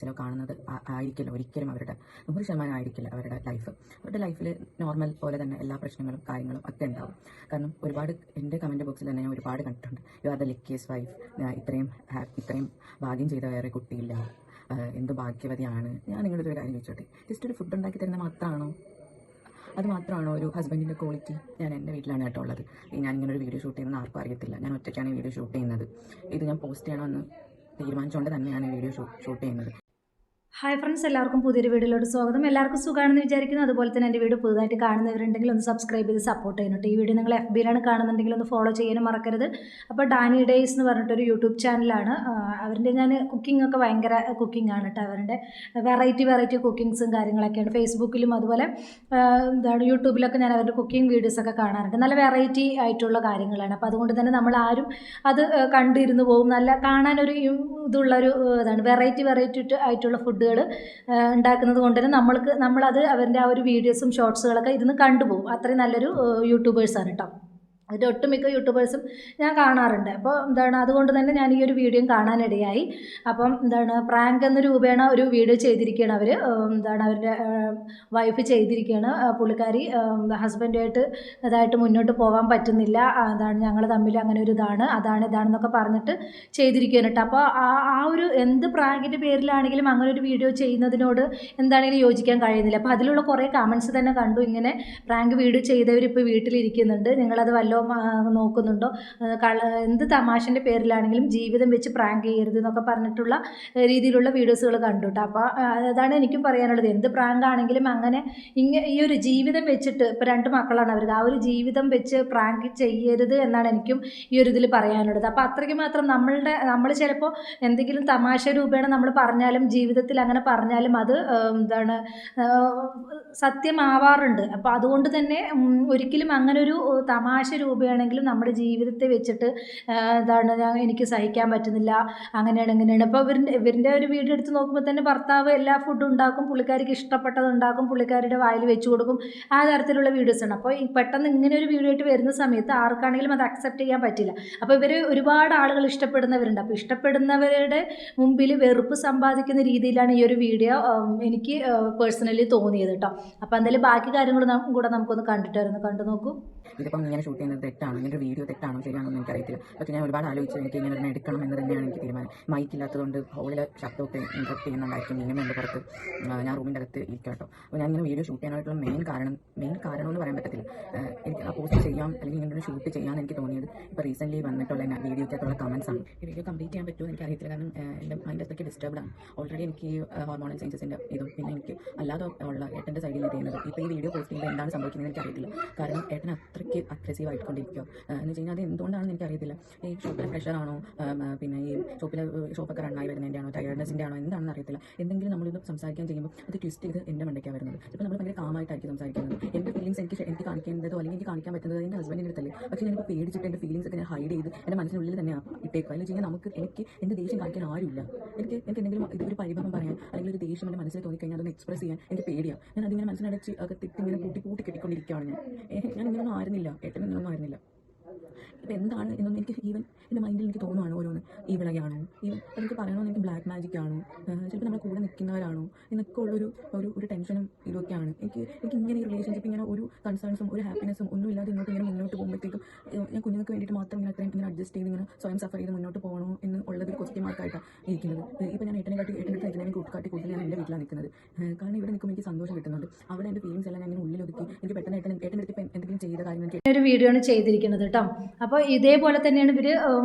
ചില കാണുന്നത് ആയിരിക്കില്ല ഒരിക്കലും അവരുടെ 100% ആയിരിക്കില്ല അവരുടെ ലൈഫ്. അവരുടെ ലൈഫിൽ നോർമൽ പോലെ തന്നെ എല്ലാ പ്രശ്നങ്ങളും കാര്യങ്ങളും ഒക്കെ ഉണ്ടാവും. കാരണം ഒരുപാട് എൻ്റെ കമൻറ്റ് ബോക്സിൽ തന്നെ ഞാൻ ഒരുപാട് കണ്ടിട്ടുണ്ട്, you are the luckiest wife, ഇത്രയും ഭാഗ്യം ചെയ്ത വേറെ കുട്ടിയില്ല, എന്ത് ഭാഗ്യവതിയാണ്. ഞാൻ നിങ്ങളുടെ ഒരു കാര്യം ചോദിച്ചോട്ടെ, ജസ്റ്റ് ഒരു ഫുഡ് ഉണ്ടാക്കി തരുന്ന അത് മാത്രമാണോ ഒരു ഹസ്ബൻഡിൻ്റെ ക്വാളിറ്റി? ഞാൻ എൻ്റെ വീട്ടിലാണ് കേട്ടോ ഉള്ളത്. ഞാൻ ഇങ്ങനെ ഒരു വീഡിയോ ഷൂട്ട് ചെയ്യുന്നത് ആർക്കും അറിയത്തില്ല. ഞാൻ ഒറ്റയ്ക്കാണ് ഈ വീഡിയോ ഷൂട്ട് ചെയ്യുന്നത്. ഇത് ഞാൻ പോസ്റ്റ് ചെയ്യണമെന്ന് തീരുമാനിച്ചുകൊണ്ട് തന്നെയാണ് ഈ വീഡിയോ ഷൂട്ട് ചെയ്യുന്നത്. ഹായ് ഫ്രണ്ട്സ്, എല്ലാവർക്കും പുതിയൊരു വീഡിയോയിലോട്ട് സ്വാഗതം. എല്ലാവർക്കും സുഖമാണെന്ന് വിചാരിക്കുന്നു. അതുപോലെ തന്നെ എൻ്റെ വീഡിയോ പുതുതായിട്ട് കാണുന്നവരുണ്ടെങ്കിൽ ഒന്ന് സബ്സ്ക്രൈബ് ചെയ്ത് സപ്പോർട്ട് ചെയ്യുന്നുണ്ട്. ഈ വീഡിയോ നിങ്ങൾ FBയിലാണ് കാണുന്നുണ്ടെങ്കിൽ ഒന്ന് ഫോളോ ചെയ്യാനും മറക്കരുത്. അപ്പോൾ ഡാനി ഡേയ്സ് എന്ന് പറഞ്ഞിട്ടൊരു യൂട്യൂബ് ചാനലാണ്. അവരുടെ ഞാൻ കുക്കിംഗ് ഒക്കെ ഭയങ്കര കുക്കിംഗ് ആണ് കേട്ടോ. അവരുടെ വെറൈറ്റി കുക്കിങ്സും കാര്യങ്ങളൊക്കെയാണ്. ഫേസ്ബുക്കിലും അതുപോലെ യൂട്യൂബിലൊക്കെ ഞാൻ അവരുടെ കുക്കിംഗ് വീഡിയോസൊക്കെ കാണാറുണ്ട്. നല്ല വെറൈറ്റി ആയിട്ടുള്ള കാര്യങ്ങളാണ്. അപ്പോൾ അതുകൊണ്ട് തന്നെ നമ്മളാരും അത് കണ്ടിരുന്നു പോകും. നല്ല കാണാനൊരു ഇതുള്ളൊരു ഇതാണ്. വെറൈറ്റി ആയിട്ടുള്ള ഫുഡുകൾ ഉണ്ടാക്കുന്നത് കൊണ്ട് തന്നെ നമ്മളത് അവരുടെ ആ ഒരു വീഡിയോസും ഷോർട്സുകളൊക്കെ ഇരുന്ന് കണ്ടുപോകും. അത്രയും നല്ലൊരു യൂട്യൂബേഴ്സാണ് കേട്ടോ. അതിൻ്റെ ഒട്ടുമിക്ക യൂട്യൂബേഴ്സും ഞാൻ കാണാറുണ്ട്. അപ്പോൾ അതുകൊണ്ട് തന്നെ ഞാൻ ഈ ഒരു വീഡിയോ കാണാനിടയായി. അപ്പം പ്രാങ്ക് എന്ന രൂപേണ ഒരു വീഡിയോ ചെയ്തിരിക്കുകയാണ് അവർ. അവരുടെ വൈഫ് ചെയ്തിരിക്കുകയാണ്. പുള്ളിക്കാരി ഹസ്ബൻഡുമായിട്ട് ഇതായിട്ട് മുന്നോട്ട് പോകാൻ പറ്റുന്നില്ല, ഞങ്ങൾ തമ്മിൽ അങ്ങനെ ഒരു ഇതാണെന്നൊക്കെ പറഞ്ഞിട്ട് ചെയ്തിരിക്കുകയാണ് കേട്ടോ. അപ്പോൾ ആ ഒരു എന്ത് പ്രാങ്കിൻ്റെ പേരിലാണെങ്കിലും അങ്ങനെ ഒരു വീഡിയോ ചെയ്യുന്നതിനോട് എന്താണെങ്കിലും യോജിക്കാൻ കഴിയുന്നില്ല. അപ്പോൾ അതിലുള്ള കുറേ കമൻസ് തന്നെ കണ്ടു. ഇങ്ങനെ പ്രാങ്ക് വീഡിയോ ചെയ്തവരിപ്പോൾ വീട്ടിലിരിക്കുന്നുണ്ട്, നിങ്ങളത് വല്ലോ നോക്കുന്നുണ്ടോ, എന്ത് തമാശൻ്റെ പേരിലാണെങ്കിലും ജീവിതം വെച്ച് പ്രാങ്ക് ചെയ്യരുത് എന്നൊക്കെ പറഞ്ഞിട്ടുള്ള രീതിയിലുള്ള വീഡിയോസുകൾ കണ്ടു കേട്ടോ. അപ്പോൾ അതാണ് എനിക്കും പറയാനുള്ളത്. എന്ത് പ്രാങ്ക് ആണെങ്കിലും അങ്ങനെ ഈ ഒരു ജീവിതം വെച്ചിട്ട്, ഇപ്പോൾ 2 മക്കളാണ് അവർക്ക്, ആ ഒരു ജീവിതം വെച്ച് പ്രാങ്ക് ചെയ്യരുത് എന്നാണ് എനിക്കും ഈ ഒരു ഇതിൽ പറയാനുള്ളത്. അപ്പോൾ അത്രയ്ക്ക് മാത്രം നമ്മൾ ചിലപ്പോൾ എന്തെങ്കിലും തമാശ രൂപേണ നമ്മൾ പറഞ്ഞാലും ജീവിതത്തിൽ അങ്ങനെ പറഞ്ഞാലും അത് സത്യമാവാറുണ്ട്. അപ്പോൾ അതുകൊണ്ട് തന്നെ ഒരിക്കലും അങ്ങനൊരു തമാശ രൂപയാണെങ്കിലും നമ്മുടെ ജീവിതത്തെ വെച്ചിട്ട് എനിക്ക് സഹിക്കാൻ പറ്റുന്നില്ല, അങ്ങനെയാണ് ഇങ്ങനെയാണ്. അപ്പോൾ ഇവരുടെ ഒരു വീഡിയോ എടുത്ത് നോക്കുമ്പോൾ തന്നെ ഭർത്താവ് എല്ലാ ഫുഡും ഉണ്ടാക്കും, പുള്ളിക്കാരിക്ക് ഇഷ്ടപ്പെട്ടത് ഉണ്ടാക്കും, പുള്ളിക്കാരുടെ വായിൽ വെച്ച് കൊടുക്കും, ആ തരത്തിലുള്ള വീഡിയോസാണ്. അപ്പോൾ പെട്ടെന്ന് ഇങ്ങനെ ഒരു വീഡിയോ ആയിട്ട് വരുന്ന സമയത്ത് ആർക്കാണെങ്കിലും അത് അക്സെപ്റ്റ് ചെയ്യാൻ പറ്റില്ല. അപ്പോൾ ഇവർ ഒരുപാട് ആളുകൾ ഇഷ്ടപ്പെടുന്നവരുണ്ട്. അപ്പോൾ ഇഷ്ടപ്പെടുന്നവരുടെ മുമ്പിൽ വെറുപ്പ് സമ്പാദിക്കുന്ന രീതിയിലാണ് ഈ ഒരു വീഡിയോ എനിക്ക് പേഴ്സണലി തോന്നിയത് കേട്ടോ. അപ്പോൾ എന്തായാലും ബാക്കി കാര്യങ്ങളും കൂടെ നമുക്കൊന്ന് കണ്ടു നോക്കൂ. ഇതിപ്പം ഇങ്ങനെ ഷൂട്ട് ചെയ്യുന്നത് തെറ്റാണോ, ഇങ്ങനെ ഒരു വീഡിയോ തെറ്റാണോ ശരിയാണോ എന്ന് എനിക്കറിയത്തില്ല. പക്ഷേ ഞാൻ ഒരുപാട് ആലോചിച്ചു, എനിക്ക് ഇങ്ങനെ തന്നെ എടുക്കണം എന്ന് തന്നെയാണ് എനിക്ക് തീരുമാനം. മൈക്കില്ലാത്തതുകൊണ്ട് ഹോളിൽ ശബ്ദമൊക്കെ ഇൻട്രപ്റ്റ് ചെയ്യുന്നുണ്ടായിരിക്കും. ഇങ്ങനെ എൻ്റെ പുറത്ത് ഞാൻ റൂമിൻ്റെ അകത്ത് ഇരിക്കാം കേട്ടോ. അപ്പോൾ ഞാൻ ഇങ്ങനെ വീഡിയോ ഷൂട്ട് ചെയ്യാനായിട്ടുള്ള മെയിൻ കാരണം എന്ന് പറയാൻ പറ്റത്തില്ല. എനിക്ക് ആ പോസ്റ്റ് ചെയ്യാം അല്ലെങ്കിൽ ഇങ്ങനെ ഷൂട്ട് ചെയ്യാമെന്ന് എനിക്ക് തോന്നിയത് ഇപ്പോൾ റീസെൻ്റ്ലി വന്നിട്ടുള്ള വീഡിയോയ്ക്കകത്തുള്ള കമൻസ് ആണ്. ഈ വീഡിയോ കംപ്ലീറ്റ് ചെയ്യാൻ പറ്റുമോ എനിക്ക് അറിയത്തില്ല. കാരണം എൻ്റെ മൈൻഡ് അത്രയ്ക്ക് ഡിസ്റ്റർബ്ഡാണ്. ഓൾറെഡി എനിക്ക് ഈ ഹോർമോണൽ ചേഞ്ചസിൻ്റെ ഇതും പിന്നെ എനിക്ക് അല്ലാതെ ഉള്ള ഏട്ടൻ്റെ സൈഡിൽ ചെയ്യുന്നത്. ഇപ്പോൾ ഈ വീഡിയോ പോസ്റ്റ് ചെയ്യുമ്പോൾ എന്താണ് സംഭവിക്കുന്നത് എനിക്കറിയത്തില്ല. കാരണം ഏട്ടൻ അത്രയ്ക്ക് അഗ്രസീവ് ആയിക്കൊണ്ടിരിക്കുക എന്ന് വെച്ച് കഴിഞ്ഞാൽ അത് എന്തുകൊണ്ടാണെന്ന് എനിക്കറിയത്തില്ല. ഈ ഷോപ്പിലെ പ്രഷറാണോ, പിന്നെ ഈ ഷോപ്പൊക്കെ റണ്ണായി വരുന്നതിൻ്റെ ആണോ, ടയർഡ്നെസ്സിൻ്റെ ആണോ, എന്താണെന്ന് അറിയത്തില്ല. എന്തെങ്കിലും നമ്മളിത് സംസാരിക്കാൻ ചെയ്യുമ്പോൾ അത് ട്വിസ്റ്റ് ചെയ്ത് എൻ്റെ മണ്ടയ്ക്കാണ് വരുന്നത്. ഇപ്പോൾ നമ്മൾ ഭയങ്കര കാമായിട്ടായിരിക്കും സംസാരിക്കുന്നത്. എൻ്റെ ഫീലിംഗ്സ് എനിക്ക് കാണിക്കേണ്ടതോ അല്ലെങ്കിൽ എനിക്ക് കാണിക്കാൻ പറ്റുന്നത് എൻ്റെ ഹസ്ബൻഡിൻ്റെ അടുത്തല്ലേ. പക്ഷേ ഞാനിപ്പോൾ പേടിച്ചിട്ട് എൻ്റെ ഫീലിംഗ്സ് ഒക്കെ ഞാൻ ഹൈഡ് ചെയ്ത് എൻ്റെ മനസ്സിനുള്ളിൽ തന്നെ ഇട്ടേക്കുക. എന്ന് വെച്ച് കഴിഞ്ഞാൽ എനിക്ക് എൻ്റെ ദേഷ്യം കാണിക്കാൻ ആരുമില്ല. എനിക്ക് എന്തെങ്കിലും ഇതൊരു പരിഭവം പറയാൻ അല്ലെങ്കിൽ ഒരു ദേഷ്യം എൻ്റെ മനസ്സിൽ തോന്നിക്കഴിഞ്ഞാൽ അതൊന്ന് എക്സ്പ്രസ് ചെയ്യാൻ എനിക്ക് പേടിയാണ്. ഞാൻ അതിങ്ങനെ മനസ്സിനടച്ച് അകത്തിട്ട് ഇങ്ങനെ കൂട്ടി കെട്ടിക്കൊണ്ടിരിക്കുകയാണ്. ഞാൻ ഇങ്ങനെയൊന്നും ആയിരുന്നില്ല, ഏട്ടനൊന്നും ആയിരുന്നില്ല. ഇപ്പോൾ എന്താണ് എന്നൊന്നും എനിക്ക് ഈവൻ എൻ്റെ മൈൻഡിൽ എനിക്ക് തോന്നുവാണ് ഓരോന്ന്. ഈ വിളയാണോ, എനിക്ക് പറയണമെന്ന് എനിക്ക് ബ്ലാക്ക് മാജിക് ആണോ, ചിലപ്പോൾ നമ്മുടെ കൂടെ നിൽക്കുന്നവരാണോ എന്നൊക്കെ ഒരു ടെൻഷനും ഇതൊക്കെയാണ്. എനിക്ക് ഇങ്ങനെ ഈ റിലേഷൻഷിപ്പ് ഇങ്ങനെ ഒരു കൺസേൺസും ഒരു ഹാപ്പിനെസ്സും ഒന്നും ഇല്ലാതെ ഇങ്ങനെ മുന്നോട്ട് പോകുമ്പോഴത്തേക്കും ഞാൻ കുഞ്ഞുങ്ങൾക്ക് വേണ്ടിയിട്ട് മാത്രം ഇങ്ങനെ അഡ്ജസ്റ്റ് ചെയ്ത് ഇങ്ങനെ സ്വയം സഫർ ചെയ്ത് മുന്നോട്ട് പോകണോ എന്ന് ഉള്ളതൊരു ക്വസ്റ്റ്യൻ മാർക്കായിട്ടാണ് ഇരിക്കുന്നത്. ഇപ്പോൾ ഞാൻ ഏട്ടൻ്റെ അടുത്ത് നിൽക്കുന്നതിന് കൂട്ടുകാട്ടി ഞാൻ എൻ്റെ വീട്ടിലാണ് നിൽക്കുന്നത്. കാരണം ഇവിടെ നിൽക്കുമ്പോൾ എനിക്ക് സന്തോഷം കിട്ടുന്നുണ്ട്. അവിടെ എൻ്റെ ഫീലിംഗ്സ് എല്ലാം ഞാൻ ഉള്ളിലൊതുക്കി എനിക്ക് പെട്ടെന്ന് ഏട്ടൻ്റെ അടുത്ത് ഇപ്പോൾ എന്തെങ്കിലും ചെയ്ത കാര്യങ്ങൾ ഒരു വീഡിയോ ആണ് ചെയ്തിരിക്കുന്നത് കേട്ടോ. അപ്പോൾ ഇതേപോലെ തന്നെയാണ് ഇവർ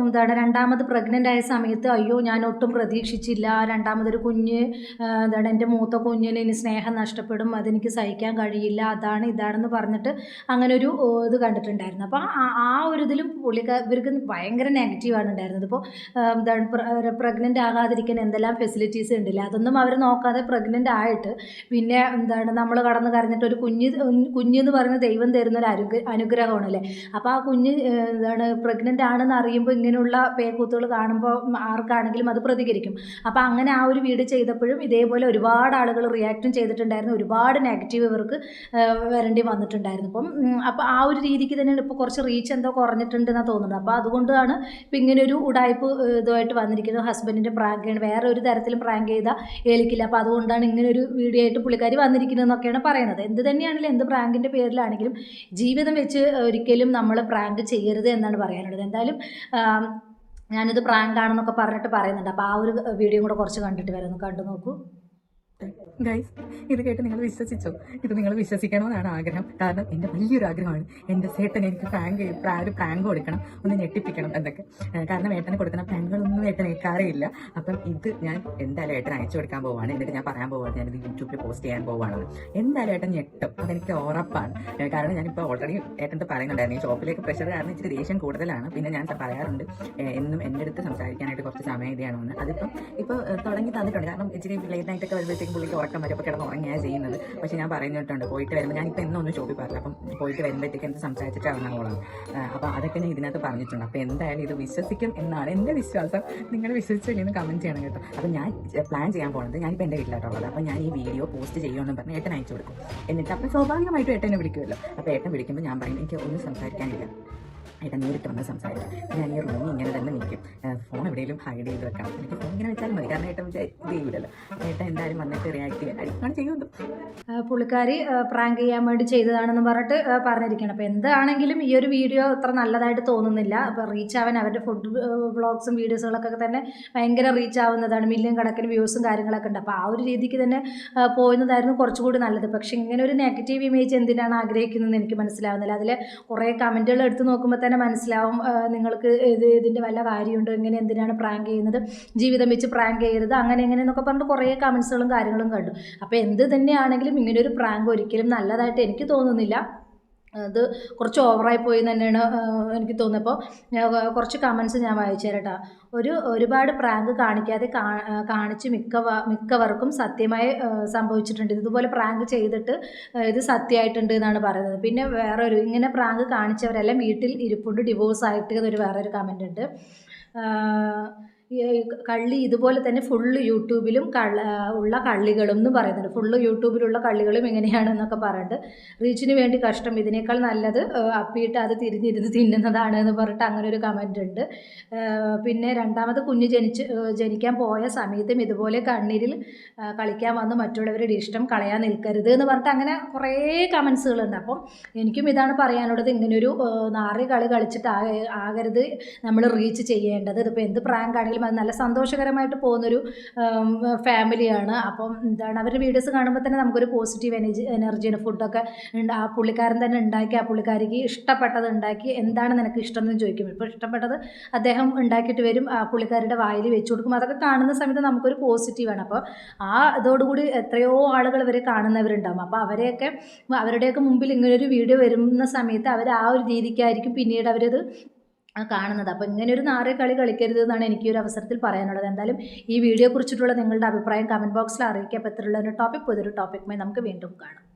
രണ്ടാമത് പ്രഗ്നൻ്റ് ആയ സമയത്ത്, അയ്യോ ഞാൻ ഒട്ടും പ്രതീക്ഷിച്ചില്ല, രണ്ടാമതൊരു കുഞ്ഞ് എൻ്റെ മൂത്ത കുഞ്ഞിന് ഇനി സ്നേഹം നഷ്ടപ്പെടും, അതെനിക്ക് സഹിക്കാൻ കഴിയില്ല, ഇതാണെന്ന് പറഞ്ഞിട്ട് അങ്ങനെ ഒരു ഇത് കണ്ടിട്ടുണ്ടായിരുന്നു. അപ്പോൾ ആ ഒരു ഇതിലും ഇവർക്ക് ഭയങ്കര നെഗറ്റീവാണ് ഉണ്ടായിരുന്നത്. ഇപ്പോൾ പ്രഗ്നൻ്റ് ആകാതിരിക്കാൻ എന്തെല്ലാം ഫെസിലിറ്റീസ് ഉണ്ടല്ലേ, അതൊന്നും അവർ നോക്കാതെ പ്രഗ്നൻ്റ് ആയിട്ട് പിന്നെ നമ്മൾ കടന്ന് കരഞ്ഞിട്ട് ഒരു കുഞ്ഞെന്ന് പറയുന്ന ദൈവം തരുന്നൊരു അനുഗ്രഹമാണല്ലേ. അപ്പോൾ ആ കുഞ്ഞ് എന്താണ് പ്രഗ്നൻ്റ് ആണെന്ന് അറിയുമ്പോൾ ഇങ്ങനെയുള്ള പേക്കൂത്തുകൾ കാണുമ്പോൾ ആർക്കാണെങ്കിലും അത് പ്രതികരിക്കും. അപ്പോൾ അങ്ങനെ ആ ഒരു വീഡിയോ ചെയ്തപ്പോഴും ഇതേപോലെ ഒരുപാട് ആളുകൾ റിയാക്റ്റും ചെയ്തിട്ടുണ്ടായിരുന്നു. ഒരുപാട് നെഗറ്റീവ് ഇവർക്ക് വരേണ്ടി വന്നിട്ടുണ്ടായിരുന്നു. അപ്പോൾ ആ ഒരു രീതിക്ക് തന്നെയാണ് ഇപ്പോൾ കുറച്ച് റീച്ച് എന്തോ കുറഞ്ഞിട്ടുണ്ടെന്നാണ് തോന്നുന്നത്. അപ്പോൾ അതുകൊണ്ടാണ് ഇപ്പോൾ ഇങ്ങനൊരു ഉടായ്പ് ഇതുമായിട്ട് വന്നിരിക്കുന്നത്. ഹസ്ബൻഡിൻ്റെ പ്രാങ്കാണ്, വേറെ ഒരു തരത്തിലും പ്രാങ്ക് ചെയ്താൽ ഏൽക്കില്ല. അപ്പോൾ അതുകൊണ്ടാണ് ഇങ്ങനൊരു വീഡിയോ ആയിട്ട് പുള്ളിക്കാരി വന്നിരിക്കുന്നതെന്നൊക്കെയാണ് പറയുന്നത്. എന്ത് തന്നെയാണെങ്കിലും എന്ത് പ്രാങ്കിൻ്റെ പേരിലാണെങ്കിലും ജീവിതം വെച്ച് ഒരിക്കലും നമ്മൾ പ്രാങ്ക് ചെയ്യരുത് എന്നാണ് പറയാനുള്ളത്. എന്തായാലും ഞാനിത് പ്രാങ്കാണെന്നൊക്കെ പറഞ്ഞിട്ട് പറയുന്നുണ്ട്. അപ്പോൾ ആ ഒരു വീഡിയോ കൂടെ കുറച്ച് കണ്ടിട്ട് വരാം, ഒന്ന് കണ്ടു നോക്കൂ. ഗൈസ്, ഇത് കേട്ട് നിങ്ങൾ വിശ്വസിച്ചോ? ഇത് നിങ്ങൾ വിശ്വസിക്കണമെന്നാണ് ആഗ്രഹം. കാരണം എൻ്റെ വലിയൊരു ആഗ്രഹമാണ് എൻ്റെ ചേട്ടൻ എനിക്ക് പ്രാങ്ക് കൊടുക്കണം, ഒന്ന് ഞെട്ടിപ്പിക്കണം എന്നൊക്കെ. കാരണം ഏട്ടനെ കൊടുക്കുന്ന പ്രാങ്കുകളൊന്നും ഏട്ടൻ ഏൽക്കാറില്ല. അപ്പം ഇത് ഞാൻ എന്തായാലും ഏട്ടൻ അയച്ചു കൊടുക്കാൻ പോവാണ്. എന്നിട്ട് ഞാൻ പറയാൻ പോവാണ്, ഞാനിത് യൂട്യൂബിൽ പോസ്റ്റ് ചെയ്യാൻ പോവാണെന്ന്. എന്തായാലും ഏട്ടൻ ഞെട്ടും, അതെനിക്ക് ഉറപ്പാണ്. കാരണം ഞാനിപ്പോൾ ഓൾറെഡി ഏട്ടൻ്റെ പറയുന്നുണ്ടായിരുന്നു, ഈ ഷോപ്പിലേക്ക് പ്രഷർ കാരണം ഇച്ചിരി ദേഷ്യം കൂടുതലാണ്. പിന്നെ ഞാൻ പറയാറുണ്ട് എന്നും എൻ്റെ അടുത്ത് സംസാരിക്കാനായിട്ട് കുറച്ച് സമയം ഇതാണെന്ന്. അതിപ്പം ഇപ്പോൾ തുടങ്ങി തന്നിട്ടുണ്ട്. കാരണം ഇച്ചിരി ലേറ്റ് നൈറ്റൊക്കെ വരുമ്പോഴത്തേക്കും പുള്ളിക്ക് ഉറക്കം വരും. അപ്പോൾ കിടന്ന് ഉറങ്ങിയാണ് ചെയ്യുന്നത്. പക്ഷേ ഞാൻ പറഞ്ഞിട്ടുണ്ട് പോയിട്ട് വരുമ്പോൾ, ഞാനിപ്പോൾ എന്നൊന്നും ഷോപ്പിൽ പറഞ്ഞില്ല, അപ്പം പോയിട്ട് വരുമ്പോഴത്തേക്ക് എന്ത് സംസാരിച്ചിട്ട് ഇറങ്ങാനോളാം. അപ്പോൾ അതൊക്കെ ഞാൻ ഇതിനകത്ത് പറഞ്ഞിട്ടുണ്ട്. അപ്പോൾ എന്തായാലും ഇത് വിശ്വസിക്കും എന്നാണ് എൻ്റെ വിശ്വാസം. നിങ്ങൾ വിശ്വസിച്ചില്ലെന്ന് കമൻറ്റ് ചെയ്യണം കേട്ടോ. അപ്പോൾ ഞാൻ പ്ലാൻ ചെയ്യാൻ പോകുന്നത്, ഞാനിപ്പോൾ എൻ്റെ വീട്ടിലായിട്ടുള്ളത്. അപ്പോൾ ഞാൻ ഈ വീഡിയോ പോസ്റ്റ് ചെയ്യുമെന്ന് പറഞ്ഞ് ഏട്ടൻ അയച്ചു കൊടുക്കും. എന്നിട്ട് അപ്പോൾ സ്വാഭാവികമായിട്ടും ഏട്ടനെ വിളിക്കുമല്ലോ. അപ്പോൾ ഏട്ടൻ വിളിക്കുമ്പോൾ ഞാൻ പറയും എനിക്ക് ഒന്നും സംസാരിക്കാനില്ല, ഏട്ടൻ നേരിട്ട് വന്ന് സംസാരിക്കാം. ഞാൻ ഈ റൂമിൽ ഇങ്ങനെ തന്നെ നിൽക്കും, ഫോൺ എവിടെയെങ്കിലും ഹൈഡ് ചെയ്ത് വെക്കണം. എനിക്ക് ഫോൺ ഇങ്ങനെ വെച്ചാൽ മതി, കാരണം ഏട്ടൻ ഇത് ചെയ്യില്ലല്ലോ. ഏട്ടൻ എന്തായാലും വന്നിട്ട് റിയാക്ട് ചെയ്യാൻ ചെയ്യുന്നത്. പുള്ളിക്കാരി പ്രാങ്ക് ചെയ്യാൻ വേണ്ടി ചെയ്തതാണെന്ന് പറഞ്ഞിട്ട് പറഞ്ഞിരിക്കണം. അപ്പോൾ എന്താണെങ്കിലും ഈ ഒരു വീഡിയോ അത്ര നല്ലതായിട്ട് തോന്നുന്നില്ല. അപ്പോൾ റീച്ച് ആവാൻ അവരുടെ ഫുഡ് വ്ളോഗ്സും വീഡിയോസുകളൊക്കെ തന്നെ ഭയങ്കര റീച്ച് ആവുന്നതാണ്. മില്യൺ കണക്കിന് വ്യൂസും കാര്യങ്ങളൊക്കെ ഉണ്ട്. അപ്പോൾ ആ ഒരു രീതിക്ക് തന്നെ പോകുന്നതായിരുന്നു കുറച്ചുകൂടി നല്ലത്. പക്ഷേ ഇങ്ങനെ ഒരു നെഗറ്റീവ് ഇമേജ് എന്തിനാണ് ആഗ്രഹിക്കുന്നതെന്ന് എനിക്ക് മനസ്സിലാവുന്നില്ല. അതിൽ കുറേ കമൻറ്റുകൾ എടുത്ത് നോക്കുമ്പോൾ തന്നെ മനസ്സിലാവും നിങ്ങൾക്ക് ഇതിൻ്റെ വല്ല കാര്യമുണ്ടോ, ഇങ്ങനെ എന്തിനാണ് പ്രാങ്ക് ചെയ്യുന്നത്, ജീവിതം വെച്ച് പ്രാങ്ക് ചെയ്യരുത്, അങ്ങനെ എങ്ങനെ എന്നൊക്കെ പറഞ്ഞിട്ട് കുറേ കമൻസുകളും കാര്യങ്ങളും കണ്ടു. അപ്പോൾ എന്ത് തന്നെയാണെങ്കിലും ഇങ്ങനൊരു പ്രാങ്ക് ഒരിക്കലും നല്ലതായിട്ട് എനിക്ക് തോന്നുന്നില്ല. അത് കുറച്ച് ഓവറായി പോയി തന്നെയാണ് എനിക്ക് തോന്നിയപ്പോൾ. കുറച്ച് കമൻസ് ഞാൻ വായിച്ചു തരാം കേട്ടോ. ഒരുപാട് പ്രാങ്ക് കാണിക്കാതെ കാണിച്ച് മിക്കവർക്കും സത്യമായി സംഭവിച്ചിട്ടുണ്ട്. ഇതുപോലെ പ്രാങ്ക് ചെയ്തിട്ട് ഇത് സത്യമായിട്ടുണ്ട് എന്നാണ് പറയുന്നത്. പിന്നെ വേറൊരു ഇങ്ങനെ പ്രാങ്ക് കാണിച്ചവരെല്ലാം വീട്ടിൽ ഇരിപ്പുണ്ട്, ഡിവോഴ്സ് ആയിട്ട് എന്നൊരു വേറൊരു കമൻ്റ് ഉണ്ട്. കള്ളി ഇതുപോലെ തന്നെ ഫുള്ള് യൂട്യൂബിലും ഉള്ള കള്ളികളും എന്ന് പറയുന്നുണ്ട്. ഫുള്ള് യൂട്യൂബിലുള്ള കള്ളികളും എങ്ങനെയാണെന്നൊക്കെ പറഞ്ഞിട്ട് റീച്ചിന് വേണ്ടി കഷ്ടം, ഇതിനേക്കാൾ നല്ലത് അപ്പിയിട്ട് അത് തിരിഞ്ഞിരുന്ന് തിന്നുന്നതാണ് എന്ന് പറഞ്ഞിട്ട് അങ്ങനെ ഒരു കമൻ്റ് ഉണ്ട്. പിന്നെ രണ്ടാമത് കുഞ്ഞ് ജനിക്കാൻ പോയ സമയത്തും ഇതുപോലെ കണ്ണീരിൽ കളിക്കാൻ വന്ന് മറ്റുള്ളവരുടെ ഇഷ്ടം കളയാൻ നിൽക്കരുത് എന്ന് പറഞ്ഞിട്ട് അങ്ങനെ കുറേ കമൻസുകളുണ്ട്. അപ്പം എനിക്കും ഇതാണ് പറയാനുള്ളത്, ഇങ്ങനൊരു നാറി കളി കളിച്ചിട്ട് ആകരുത് നമ്മൾ റീച്ച് ചെയ്യേണ്ടത്. ഇതിപ്പോൾ എന്ത് പ്രാങ്ക് ആണെങ്കിലും അത് നല്ല സന്തോഷകരമായിട്ട് പോകുന്നൊരു ഫാമിലിയാണ്. അപ്പം എന്താണ് അവരുടെ വീഡിയോസ് കാണുമ്പോൾ തന്നെ നമുക്കൊരു പോസിറ്റീവ് എനർജിയാണ്. ഫുഡൊക്കെ ആ പുള്ളിക്കാരൻ തന്നെ ഉണ്ടാക്കി, ആ പുള്ളിക്കാരിക്ക് ഇഷ്ടപ്പെട്ടത് ഉണ്ടാക്കി, എന്താണ് നിനക്ക് ഇഷ്ടം എന്ന് ചോദിക്കും. ഇപ്പോൾ ഇഷ്ടപ്പെട്ടത് അദ്ദേഹം ഉണ്ടാക്കിയിട്ട് വരും, ആ പുള്ളിക്കാരുടെ വായിൽ വെച്ച് കൊടുക്കും. അതൊക്കെ കാണുന്ന സമയത്ത് നമുക്കൊരു പോസിറ്റീവാണ്. അപ്പോൾ ആ ഇതോടുകൂടി എത്രയോ ആളുകൾ ഇവരെ കാണുന്നവരുണ്ടാകും. അപ്പോൾ അവരുടെയൊക്കെ മുമ്പിൽ ഇങ്ങനൊരു വീഡിയോ വരുന്ന സമയത്ത് അവർ ആ ഒരു രീതിക്കായിരിക്കും പിന്നീട് അവരത് കാണുന്നത്. അപ്പോൾ ഇങ്ങനെ ഒരു നാറിയ കളി കളിക്കരുത് എന്നാണ് എനിക്ക് ഒരു അവസരത്തിൽ പറയാനുള്ളത്. എന്തായാലും ഈ വീഡിയോ കുറിച്ചിട്ടുള്ള നിങ്ങളുടെ അഭിപ്രായം കമൻറ്റ് ബോക്സിൽ അറിയിക്കുക. അപ്പോൾ ഇത്രയുള്ള ഒരു ടോപ്പിക് പുതിയൊരു ടോപ്പിക്കുമായി നമുക്ക് വീണ്ടും കാണാം.